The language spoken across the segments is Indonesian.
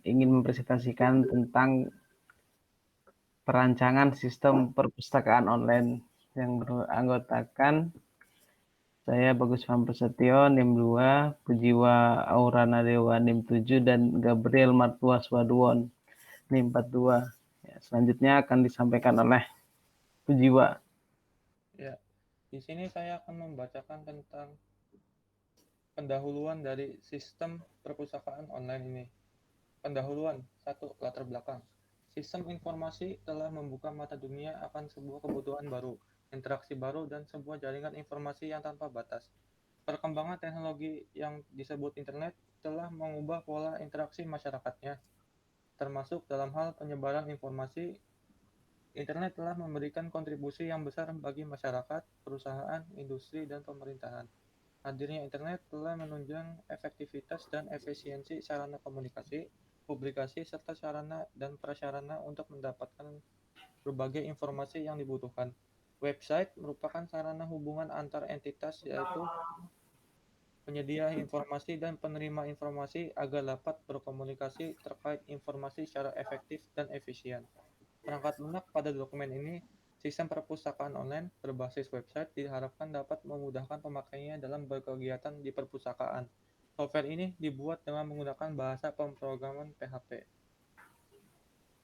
ingin mempresentasikan tentang perancangan sistem perpustakaan online yang beranggotakan saya Bagus Prasetyo NIM 2, Pujiwa Aurana Dewa NIM 7, dan Gabriel Martua Swadwon NIM 42. Ya, selanjutnya akan disampaikan oleh Pujiwa. Ya, di sini saya akan membacakan tentang pendahuluan dari sistem perpustakaan online ini. Pendahuluan 1. Latar belakang. Sistem informasi telah membuka mata dunia akan sebuah kebutuhan baru, interaksi baru, dan sebuah jaringan informasi yang tanpa batas. Perkembangan teknologi yang disebut internet telah mengubah pola interaksi masyarakatnya, termasuk dalam hal penyebaran informasi. Internet telah memberikan kontribusi yang besar bagi masyarakat, perusahaan, industri, dan pemerintahan. Hadirnya internet telah menunjang efektivitas dan efisiensi sarana komunikasi, publikasi, serta sarana dan prasarana untuk mendapatkan berbagai informasi yang dibutuhkan. Website merupakan sarana hubungan antar entitas, yaitu penyedia informasi dan penerima informasi agar dapat berkomunikasi terkait informasi secara efektif dan efisien. Perangkat lunak pada dokumen ini, sistem perpustakaan online berbasis website diharapkan dapat memudahkan pemakainya dalam berkegiatan di perpustakaan. Software ini dibuat dengan menggunakan bahasa pemrograman PHP.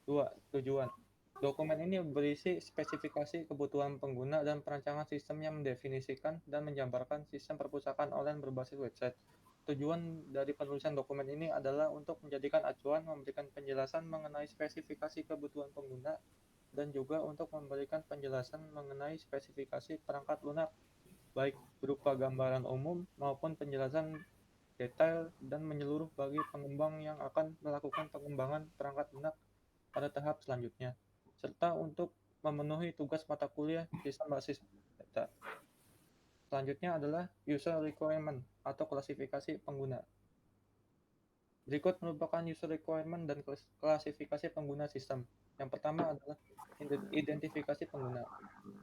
2. Tujuan. Dokumen ini berisi spesifikasi kebutuhan pengguna dan perancangan sistem yang mendefinisikan dan menjabarkan sistem perpustakaan online berbasis website. Tujuan dari penulisan dokumen ini adalah untuk menjadikan acuan, memberikan penjelasan mengenai spesifikasi kebutuhan pengguna, dan juga untuk memberikan penjelasan mengenai spesifikasi perangkat lunak, baik berupa gambaran umum maupun penjelasan detail dan menyeluruh bagi pengembang yang akan melakukan pengembangan perangkat lunak pada tahap selanjutnya, serta untuk memenuhi tugas mata kuliah sistem basis data. Selanjutnya adalah user requirement atau klasifikasi pengguna. Berikut merupakan user requirement dan klasifikasi pengguna sistem. Yang pertama adalah identifikasi pengguna.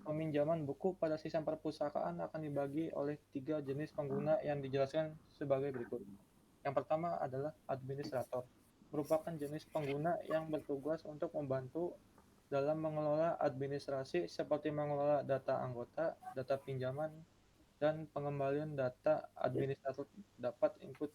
Peminjaman buku pada sistem perpustakaan akan dibagi oleh 3 jenis pengguna yang dijelaskan sebagai berikut. Yang pertama adalah administrator, merupakan jenis pengguna yang bertugas untuk membantu dalam mengelola administrasi seperti mengelola data anggota, data pinjaman, dan pengembalian data. Administrator dapat input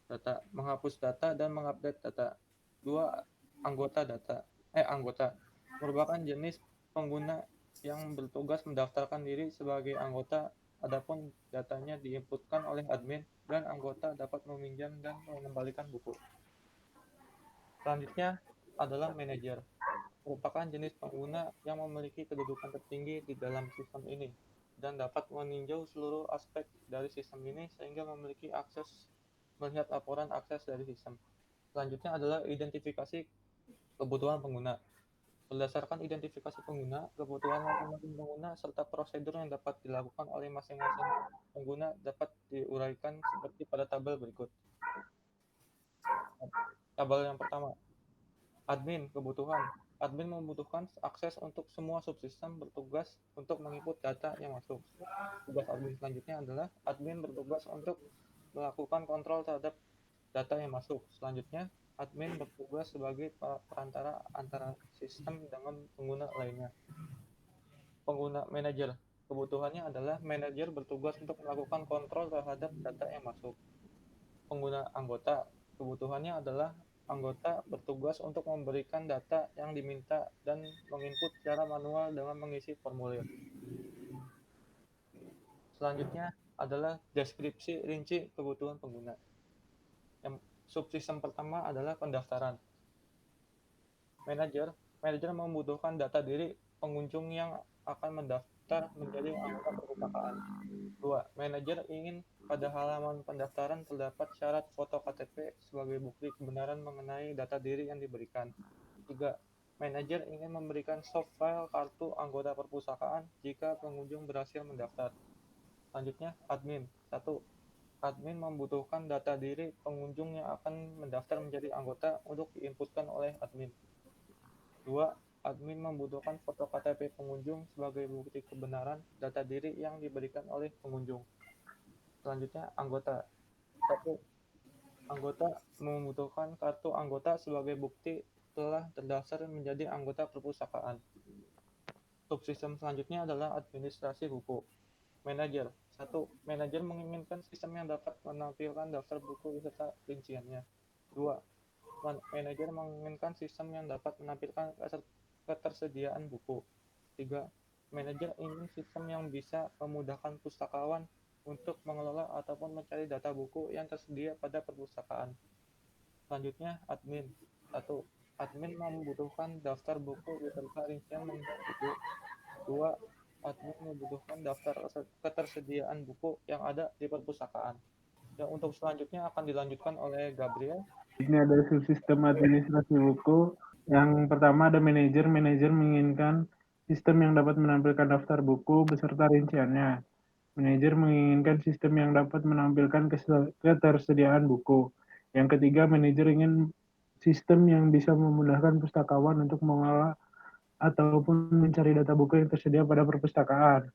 data, menghapus data, dan mengupdate data. 2. Anggota merupakan jenis pengguna yang bertugas mendaftarkan diri sebagai anggota, adapun datanya diinputkan oleh admin, dan anggota dapat meminjam dan mengembalikan buku. Selanjutnya adalah manajer, merupakan jenis pengguna yang memiliki kedudukan tertinggi di dalam sistem ini dan dapat meninjau seluruh aspek dari sistem ini sehingga memiliki akses melihat laporan akses dari sistem. Selanjutnya adalah identifikasi kebutuhan pengguna. Berdasarkan identifikasi pengguna, kebutuhan masing-masing pengguna, serta prosedur yang dapat dilakukan oleh masing-masing pengguna dapat diuraikan seperti pada tabel berikut. Tabel yang pertama, admin kebutuhan. Admin membutuhkan akses untuk semua subsistem, bertugas untuk menginput data yang masuk. Tugas admin selanjutnya adalah admin bertugas untuk melakukan kontrol terhadap data yang masuk. Selanjutnya, admin bertugas sebagai perantara antara sistem dengan pengguna lainnya. Pengguna manajer. Kebutuhannya adalah manajer bertugas untuk melakukan kontrol terhadap data yang masuk. Pengguna anggota. Kebutuhannya adalah anggota bertugas untuk memberikan data yang diminta dan menginput secara manual dengan mengisi formulir. Selanjutnya adalah deskripsi rinci kebutuhan pengguna. Yang subsistem pertama adalah pendaftaran. Manajer membutuhkan data diri pengunjung yang akan mendaftar menjadi anggota perpustakaan. 2. Manajer ingin pada halaman pendaftaran terdapat syarat foto KTP sebagai bukti kebenaran mengenai data diri yang diberikan. 3. Manajer ingin memberikan soft file kartu anggota perpustakaan jika pengunjung berhasil mendaftar. Selanjutnya, admin. 1. Admin membutuhkan data diri pengunjung yang akan mendaftar menjadi anggota untuk diinputkan oleh admin. 2. Admin membutuhkan foto KTP pengunjung sebagai bukti kebenaran data diri yang diberikan oleh pengunjung. Selanjutnya, anggota. 1. Anggota membutuhkan kartu anggota sebagai bukti telah terdaftar menjadi anggota perpustakaan. Subsistem selanjutnya adalah administrasi buku. Manajer. 1. Manajer menginginkan sistem yang dapat menampilkan daftar buku beserta rinciannya. 2. Manajer menginginkan sistem yang dapat menampilkan ketersediaan buku. 3. Manajer ingin sistem yang bisa memudahkan pustakawan untuk mengelola ataupun mencari data buku yang tersedia pada perpustakaan. Selanjutnya, admin. 1. Admin membutuhkan daftar buku beserta rincian mengenai buku. 2. Admin membutuhkan daftar ketersediaan buku yang ada di perpustakaan. Dan untuk selanjutnya akan dilanjutkan oleh Gabriel. Ini ada subsistem administrasi buku. Yang pertama ada manajer. Manajer menginginkan sistem yang dapat menampilkan daftar buku beserta rinciannya. Manajer menginginkan sistem yang dapat menampilkan ketersediaan buku. Yang ketiga, manajer ingin sistem yang bisa memudahkan pustakawan untuk mengelola ataupun mencari data buku yang tersedia pada perpustakaan.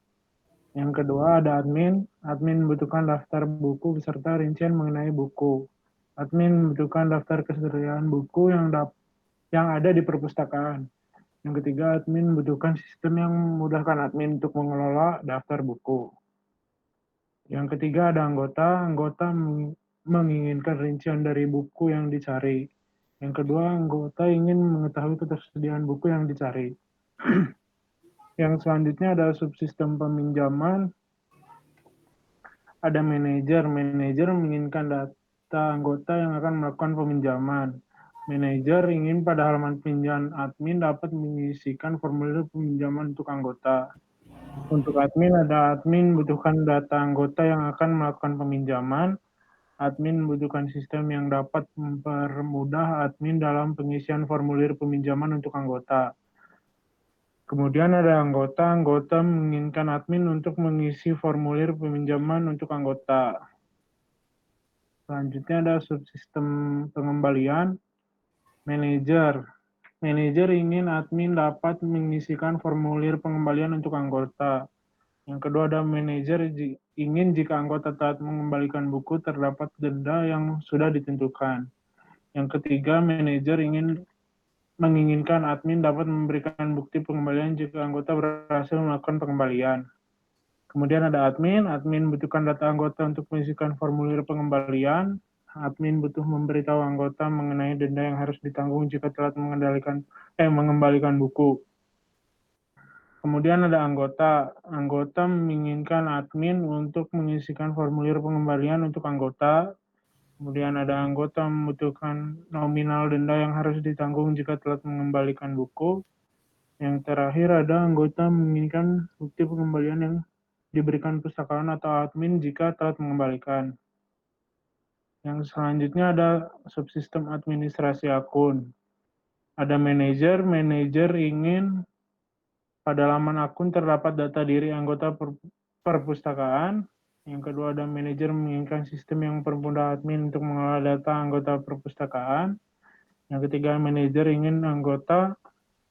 Yang kedua ada admin. Admin membutuhkan daftar buku beserta rincian mengenai buku. Admin membutuhkan daftar ketersediaan buku yang ada di perpustakaan. Yang ketiga, admin membutuhkan sistem yang memudahkan admin untuk mengelola daftar buku. Yang ketiga ada anggota. Anggota menginginkan rincian dari buku yang dicari. Yang kedua, anggota ingin mengetahui ketersediaan buku yang dicari. Yang selanjutnya ada subsistem peminjaman. Ada manajer. Manajer menginginkan data anggota yang akan melakukan peminjaman. Manajer ingin pada halaman pinjaman admin dapat mengisikan formulir peminjaman untuk anggota. Untuk admin ada admin membutuhkan data anggota yang akan melakukan peminjaman. Admin membutuhkan sistem yang dapat mempermudah admin dalam pengisian formulir peminjaman untuk anggota. Kemudian ada anggota. Anggota menginginkan admin untuk mengisi formulir peminjaman untuk anggota. Selanjutnya ada subsistem pengembalian. Manajer. Manajer ingin admin dapat mengisikan formulir pengembalian untuk anggota. Yang kedua ada manajer ingin jika anggota telat mengembalikan buku terdapat denda yang sudah ditentukan. Yang ketiga, manajer menginginkan admin dapat memberikan bukti pengembalian jika anggota berhasil melakukan pengembalian. Kemudian ada admin membutuhkan data anggota untuk mengisikan formulir pengembalian. Admin butuh memberitahu anggota mengenai denda yang harus ditanggung jika telat mengembalikan buku. Kemudian ada anggota. Anggota menginginkan admin untuk mengisikan formulir pengembalian untuk anggota. Kemudian ada anggota membutuhkan nominal denda yang harus ditanggung jika telat mengembalikan buku. Yang terakhir ada anggota menginginkan bukti pengembalian yang diberikan pustakawan atau admin jika telat mengembalikan. Yang selanjutnya ada subsistem administrasi akun. Ada manajer. Manajer ingin pada laman akun terdapat data diri anggota perpustakaan. Yang kedua ada manajer menginginkan sistem yang mempermudah admin untuk mengelola data anggota perpustakaan. Yang ketiga manajer ingin anggota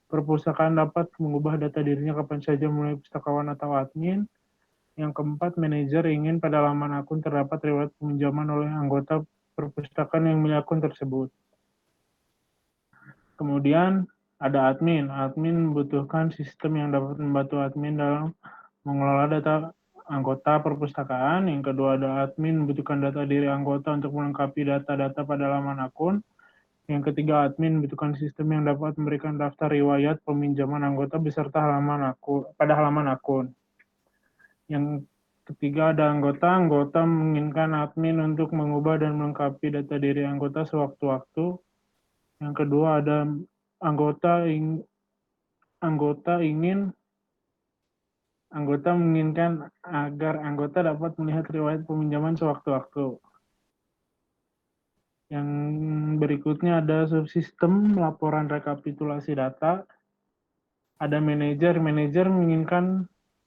perpustakaan dapat mengubah data dirinya kapan saja mulai pustakawan atau admin. Yang keempat manajer ingin pada laman akun terdapat riwayat peminjaman oleh anggota perpustakaan yang milik akun tersebut. Kemudian ada admin. Admin membutuhkan sistem yang dapat membantu admin dalam mengelola data anggota perpustakaan. Yang kedua ada admin membutuhkan data diri anggota untuk melengkapi data-data pada laman akun. Yang ketiga admin membutuhkan sistem yang dapat memberikan daftar riwayat peminjaman anggota beserta halaman akun. Yang ketiga ada anggota. Anggota menginginkan admin untuk mengubah dan melengkapi data diri anggota sewaktu-waktu. Yang kedua ada anggota menginginkan agar anggota dapat melihat riwayat peminjaman sewaktu-waktu. Yang berikutnya ada subsistem laporan rekapitulasi data. Ada manajer. Manajer menginginkan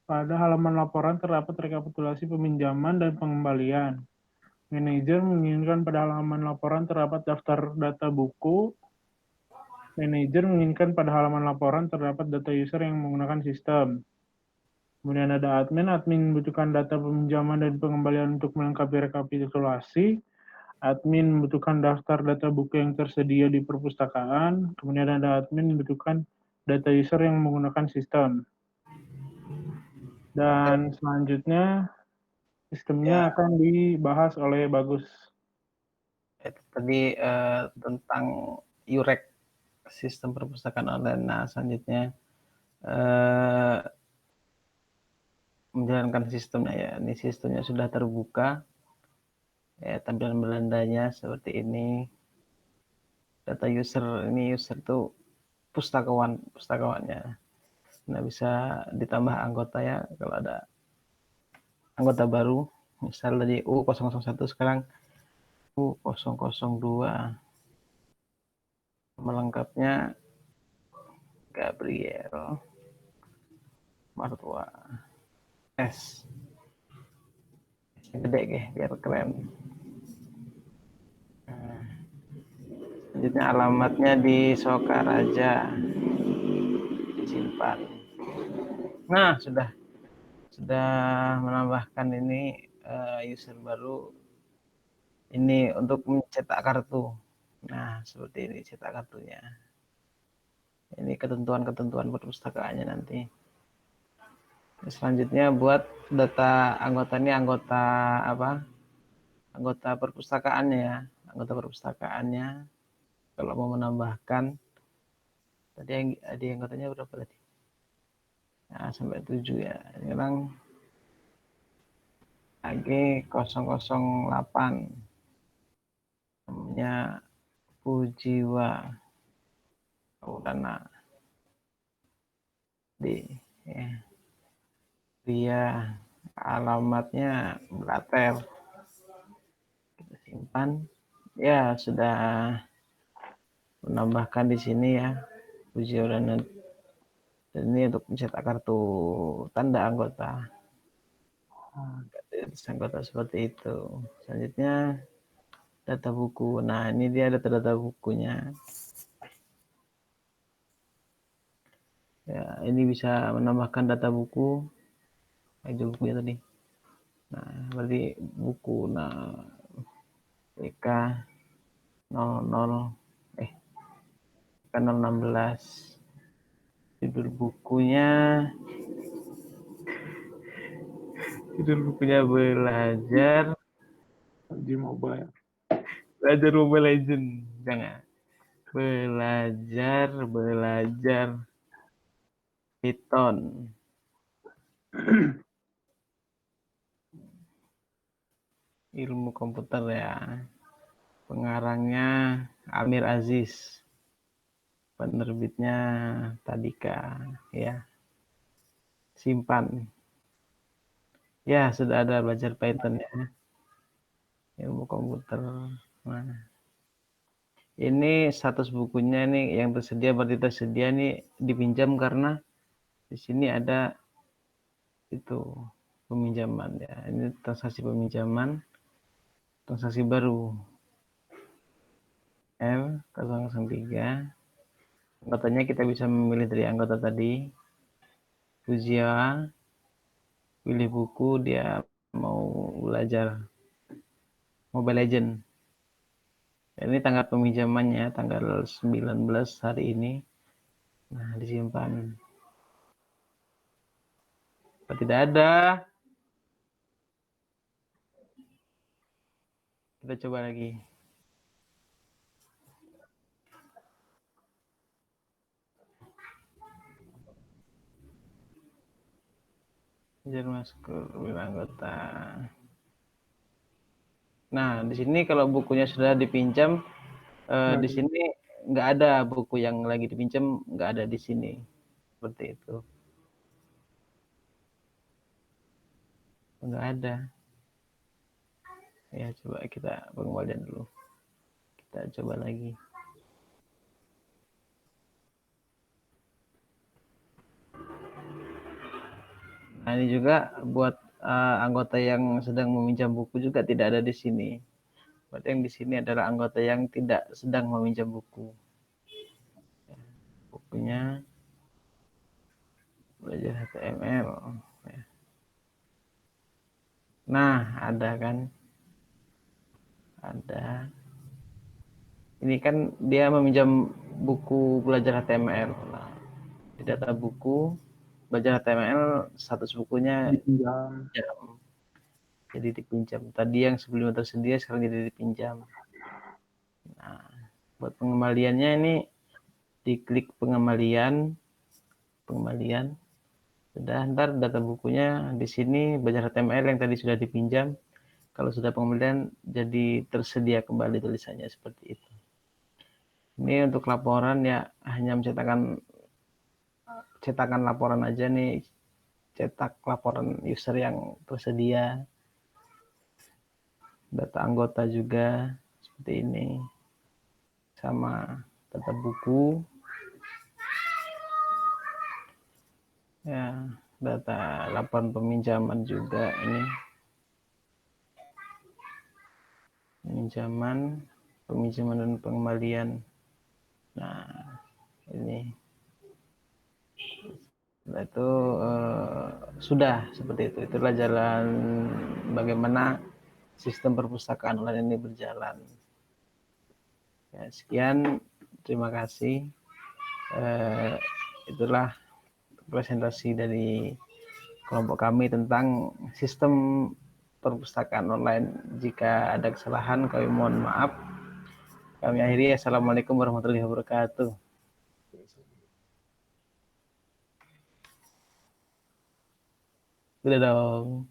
pada halaman laporan terdapat rekapitulasi peminjaman dan pengembalian. Manajer menginginkan pada halaman laporan terdapat daftar data buku. Manajer menginginkan pada halaman laporan terdapat data user yang menggunakan sistem. Kemudian ada admin. Admin membutuhkan data peminjaman dan pengembalian untuk melengkapi rekapitulasi. Admin membutuhkan daftar data buku yang tersedia di perpustakaan. Kemudian ada admin membutuhkan data user yang menggunakan sistem. Dan selanjutnya sistemnya akan dibahas oleh Bagus. Itu tadi tentang UREC, sistem perpustakaan online. Nah, selanjutnya menjalankan sistemnya ya. Ini sistemnya sudah terbuka. Ya, tampilan Belandanya seperti ini. Data user, ini user tuh pustakawannya. Nah, bisa ditambah anggota ya kalau ada anggota baru. Misal tadi U001 sekarang U002. Melengkapnya Gabriel Martua S. Gede biar keren. Selanjutnya alamatnya di Sokaraja, disimpan. Nah, sudah menambahkan ini user baru ini untuk mencetak kartu. Nah, seperti ini cetak kartunya. Ini ketentuan-ketentuan perpustakaannya nanti. Selanjutnya buat data anggota ini anggota apa? Anggota perpustakaannya ya. Anggota perpustakaannya kalau mau menambahkan tadi yang anggotanya berapa tadi? Nah, sampai 7 ya. Sekarang AG 008 namanya Pujiwa Aurana di ya. Dia alamatnya Blater. Kita simpan. Ya, sudah menambahkan di sini ya. Pujiwa Aurana. Dan ini untuk mencetak kartu tanda anggota. Anggota seperti itu. Selanjutnya data buku. Nah, ini dia data bukunya. Ya, ini bisa menambahkan data buku. Aja bukunya tadi. Nah, berarti buku. Nah, PK 00 PK 016. Judul bukunya belajar PUBG Mobile. Mobile Legend. Jangan. Belajar Python. Ilmu komputer ya. Pengarangnya Amir Aziz. Penerbitnya Tadika ya. Simpan. Ya, sudah ada belajar Python ya. Ilmu komputer. Nah. Ini status bukunya nih yang tersedia berarti tersedia nih dipinjam karena di sini ada itu peminjaman ya. Ini transaksi peminjaman, transaksi baru L003. Anggotanya kita bisa memilih dari anggota tadi. Fuzia, pilih buku, dia mau belajar Mobile Legend. Ini tanggal peminjamannya, tanggal 19 hari ini. Nah, disimpan. Tidak ada. Kita coba lagi. Masuk anggota. Nah, di sini kalau bukunya sudah dipinjam, di sini nggak ada buku yang lagi dipinjam, nggak ada di sini. Seperti itu. Nggak ada. Ya, coba kita pengembalian dulu. Kita coba lagi. Nah, ini juga buat anggota yang sedang meminjam buku juga tidak ada di sini. Berarti yang di sini adalah anggota yang tidak sedang meminjam buku. Bukunya belajar HTML. Nah, ada kan? Ada. Ini kan dia meminjam buku belajar HTML. Nah, di data buku belajar HTML status bukunya Dipinjam. jadi dipinjam. Tadi yang sebelumnya tersedia sekarang jadi dipinjam. Nah, buat pengembaliannya ini diklik pengembalian, sudah ntar data bukunya di sini belajar HTML yang tadi sudah dipinjam. Kalau sudah pengembalian jadi tersedia kembali tulisannya seperti itu. Ini untuk laporan ya hanya mencetakkan cetakan laporan aja nih, cetak laporan user yang tersedia, data anggota juga seperti ini, sama data buku, ya data laporan peminjaman juga ini, peminjaman dan pengembalian. Nah ini itu sudah seperti itu. Itulah jalan bagaimana sistem perpustakaan online ini berjalan. Ya, sekian, terima kasih. Itulah presentasi dari kelompok kami tentang sistem perpustakaan online. Jika ada kesalahan, kami mohon maaf. Kami akhiri. Assalamualaikum warahmatullahi wabarakatuh. Udah dong.